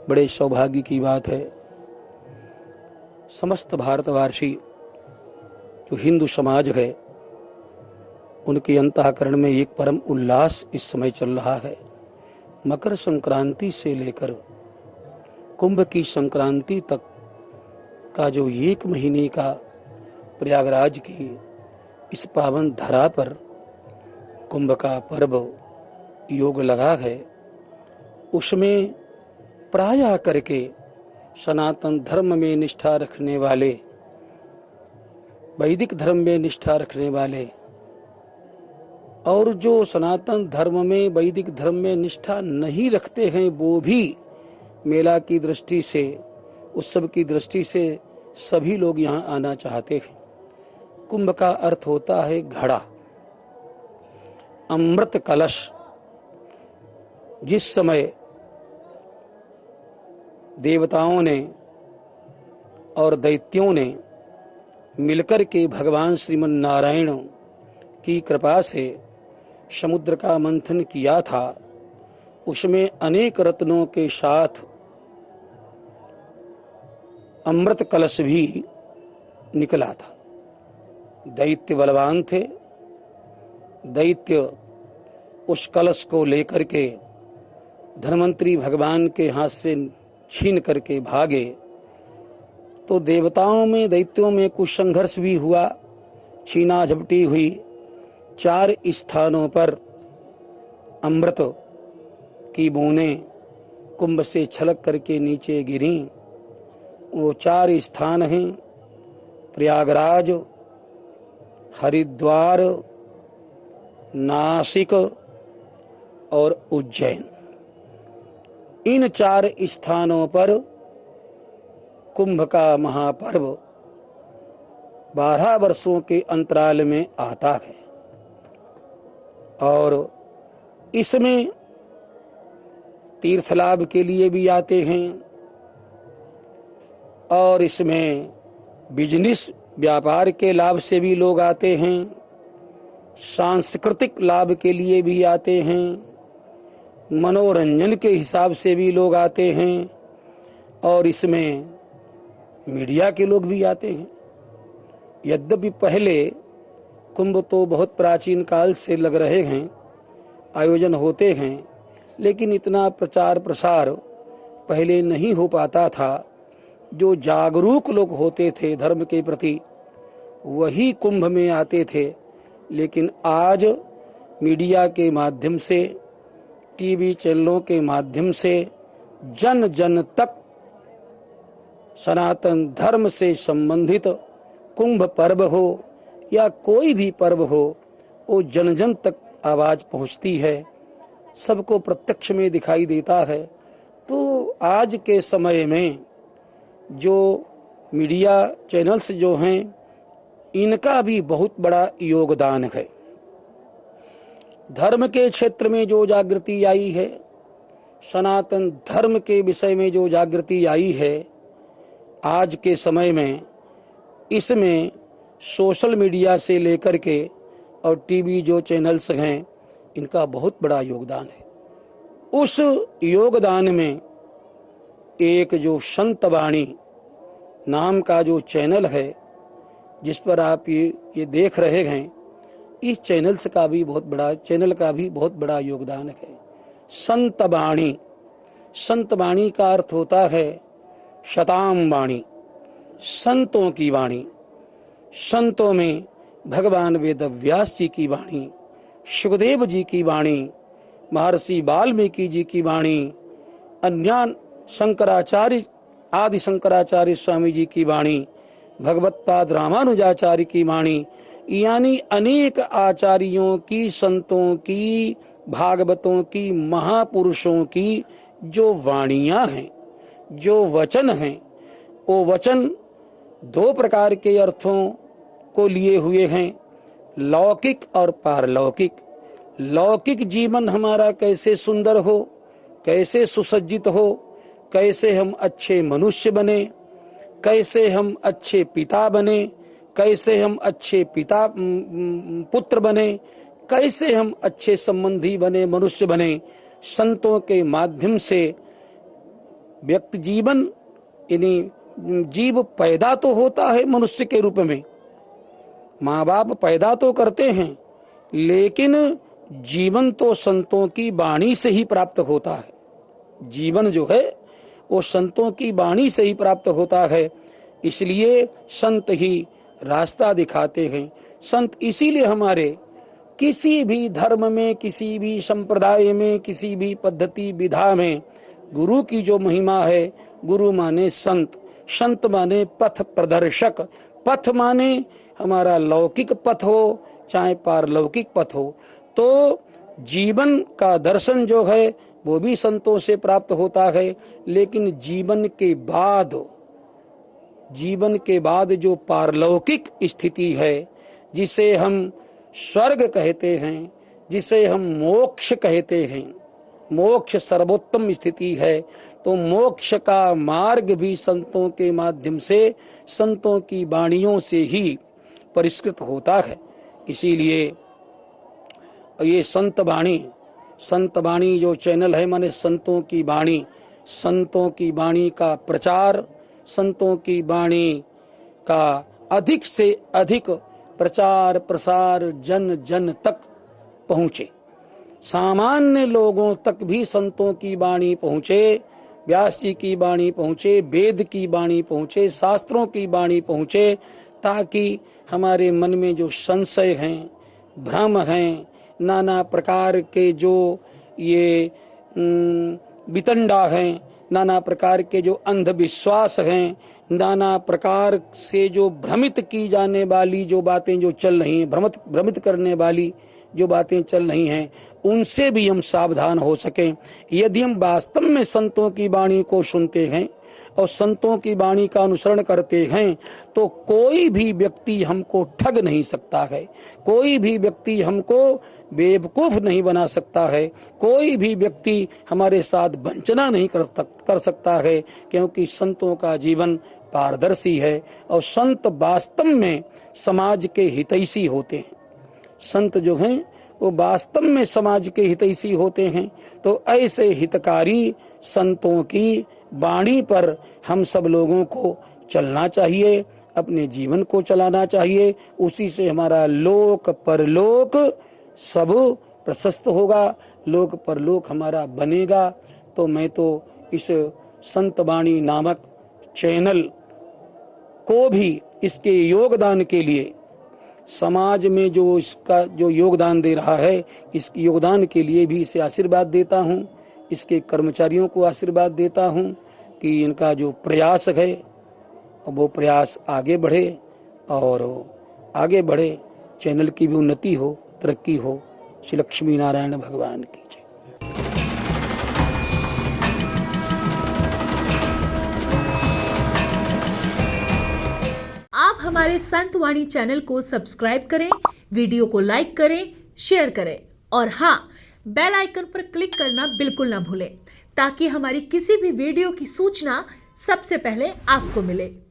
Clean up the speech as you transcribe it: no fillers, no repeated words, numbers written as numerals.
बड़े सौभाग्य की बात है। समस्त भारतवासी जो हिंदू समाज है उनके अंतःकरण में एक परम उल्लास इस समय चल रहा है। मकर संक्रांति से लेकर कुंभ की संक्रांति तक का जो एक महीने का प्रयागराज की इस पावन धरा पर कुंभ का पर्व योग लगा है, उसमें प्रायः करके सनातन धर्म में निष्ठा रखने वाले, वैदिक धर्म में निष्ठा रखने वाले और जो सनातन धर्म में वैदिक धर्म में निष्ठा नहीं रखते हैं वो भी मेला की दृष्टि से, उत्सव की दृष्टि से सभी लोग यहाँ आना चाहते हैं। कुंभ का अर्थ होता है घड़ा, अमृत कलश। जिस समय देवताओं ने और दैत्यों ने मिलकर के भगवान श्रीमन नारायण की कृपा से समुद्र का मंथन किया था, उसमें अनेक रत्नों के साथ अमृत कलश भी निकला था। दैत्य बलवान थे, दैत्य उस कलश को लेकर के धन्वंतरी भगवान के हाथ से छीन करके भागे, तो देवताओं में दैत्यों में कुछ संघर्ष भी हुआ, छीना झपटी हुई। 4 स्थानों पर अमृत की बूंदें कुंभ से छलक करके नीचे गिरी। वो 4 स्थान हैं प्रयागराज, हरिद्वार, नासिक और उज्जैन। इन 4 स्थानों पर कुंभ का महापर्व 12 वर्षों के अंतराल में आता है और इसमें तीर्थ लाभ के लिए भी आते हैं और इसमें बिजनेस व्यापार के लाभ से भी लोग आते हैं, सांस्कृतिक लाभ के लिए भी आते हैं, मनोरंजन के हिसाब से भी लोग आते हैं और इसमें मीडिया के लोग भी आते हैं। यद्यपि पहले कुंभ तो बहुत प्राचीन काल से लग रहे हैं, आयोजन होते हैं, लेकिन इतना प्रचार प्रसार पहले नहीं हो पाता था। जो जागरूक लोग होते थे धर्म के प्रति वही कुंभ में आते थे, लेकिन आज मीडिया के माध्यम से, टीवी चैनलों के माध्यम से जन जन तक सनातन धर्म से संबंधित कुंभ पर्व हो या कोई भी पर्व हो, वो जन जन तक आवाज पहुंचती है, सबको प्रत्यक्ष में दिखाई देता है। तो आज के समय में जो मीडिया चैनल्स जो हैं इनका भी बहुत बड़ा योगदान है। धर्म के क्षेत्र में जो जागृति आई है, सनातन धर्म के विषय में जो जागृति आई है आज के समय में, इसमें सोशल मीडिया से लेकर के और टीवी जो चैनल्स हैं इनका बहुत बड़ा योगदान है। उस योगदान में एक जो संत वाणी नाम का जो चैनल है जिस पर आप ये देख रहे हैं, इस चैनल का भी बहुत बड़ा योगदान है। संत वाणी, संत वाणी का अर्थ होता है शताम वाणी, संतों की वाणी। संतों में भगवान वेद व्यास जी की वाणी, सुखदेव जी की वाणी, महर्षि वाल्मीकि जी की वाणी, अन्य शंकराचार्य आदि शंकराचार्य स्वामी जी की वाणी, भगवत्पाद रामानुजाचार्य की वाणी, यानी अनेक आचार्यों की, संतों की, भागवतों की, महापुरुषों की जो वाणियां हैं, जो वचन हैं, वो वचन 2 प्रकार के अर्थों को लिए हुए हैं, लौकिक और पारलौकिक। लौकिक जीवन हमारा कैसे सुंदर हो, कैसे सुसज्जित हो, कैसे हम अच्छे मनुष्य बने, कैसे हम अच्छे पिता बने, कैसे हम अच्छे पुत्र बने, कैसे हम अच्छे संबंधी बने, मनुष्य बने। संतों के माध्यम से व्यक्ति जीवन यानी जीव पैदा तो होता है मनुष्य के रूप में, माँ बाप पैदा तो करते हैं, लेकिन जीवन तो संतों की वाणी से ही प्राप्त होता है। जीवन जो है वो संतों की वाणी से ही प्राप्त होता है। इसलिए संत ही रास्ता दिखाते हैं। संत इसीलिए हमारे किसी भी धर्म में, किसी भी संप्रदाय में, किसी भी पद्धति विधा में गुरु की जो महिमा है, गुरु माने संत, संत माने पथ प्रदर्शक। पथ माने हमारा लौकिक पथ हो चाहे पारलौकिक पथ हो, तो जीवन का दर्शन जो है वो भी संतों से प्राप्त होता है। लेकिन जीवन के बाद जो पारलौकिक स्थिति है, जिसे हम स्वर्ग कहते हैं, जिसे हम मोक्ष कहते हैं, मोक्ष सर्वोत्तम स्थिति है, तो मोक्ष का मार्ग भी संतों के माध्यम से, संतों की वाणियों से ही परिष्कृत होता है। इसीलिए ये संत वाणी जो चैनल है, माने संतों की वाणी, संतों की वाणी का प्रचार, संतों की वाणी का अधिक से अधिक प्रचार प्रसार जन जन तक पहुँचे, सामान्य लोगों तक भी संतों की वाणी पहुँचे, व्यास जी की वाणी पहुँचे, वेद की वाणी पहुँचे, शास्त्रों की वाणी पहुँचे, ताकि हमारे मन में जो संशय हैं, भ्रम हैं, नाना प्रकार के जो ये वितंडा हैं, नाना प्रकार के जो अंधविश्वास हैं, नाना प्रकार से जो भ्रमित की जाने वाली जो बातें जो चल रही हैं, भ्रमित करने वाली जो बातें चल रही हैं, उनसे भी हम सावधान हो सकें। यदि हम वास्तव में संतों की वाणी को सुनते हैं और संतों की वाणी का अनुसरण करते हैं, तो कोई भी व्यक्ति हमको ठग नहीं सकता है, कोई भी व्यक्ति हमको बेवकूफ नहीं बना सकता है, कोई भी व्यक्ति हमारे साथ वंचना नहीं कर सकता है, क्योंकि संतों का जीवन पारदर्शी है और संत वास्तव में समाज के हितैषी होते हैं। संत जो हैं वो वास्तव में समाज के हितैषी होते हैं। तो ऐसे हितकारी संतों की वाणी पर हम सब लोगों को चलना चाहिए, अपने जीवन को चलाना चाहिए। उसी से हमारा लोक परलोक सब प्रशस्त होगा, लोक परलोक हमारा बनेगा। तो मैं तो इस संत वाणी नामक चैनल को भी इसके योगदान के लिए, समाज में जो इसका जो योगदान दे रहा है, इस योगदान के लिए भी इसे आशीर्वाद देता हूँ, इसके कर्मचारियों को आशीर्वाद देता हूँ कि इनका जो प्रयास है वो प्रयास आगे बढ़े और आगे बढ़े, चैनल की भी उन्नति हो, तरक्की हो। श्री लक्ष्मी नारायण भगवान की जय। आप हमारे संत वाणी चैनल को सब्सक्राइब करें, वीडियो को लाइक करें, शेयर करें और हाँ, बेल आइकन पर क्लिक करना बिल्कुल ना भूलें, ताकि हमारी किसी भी वीडियो की सूचना सबसे पहले आपको मिले।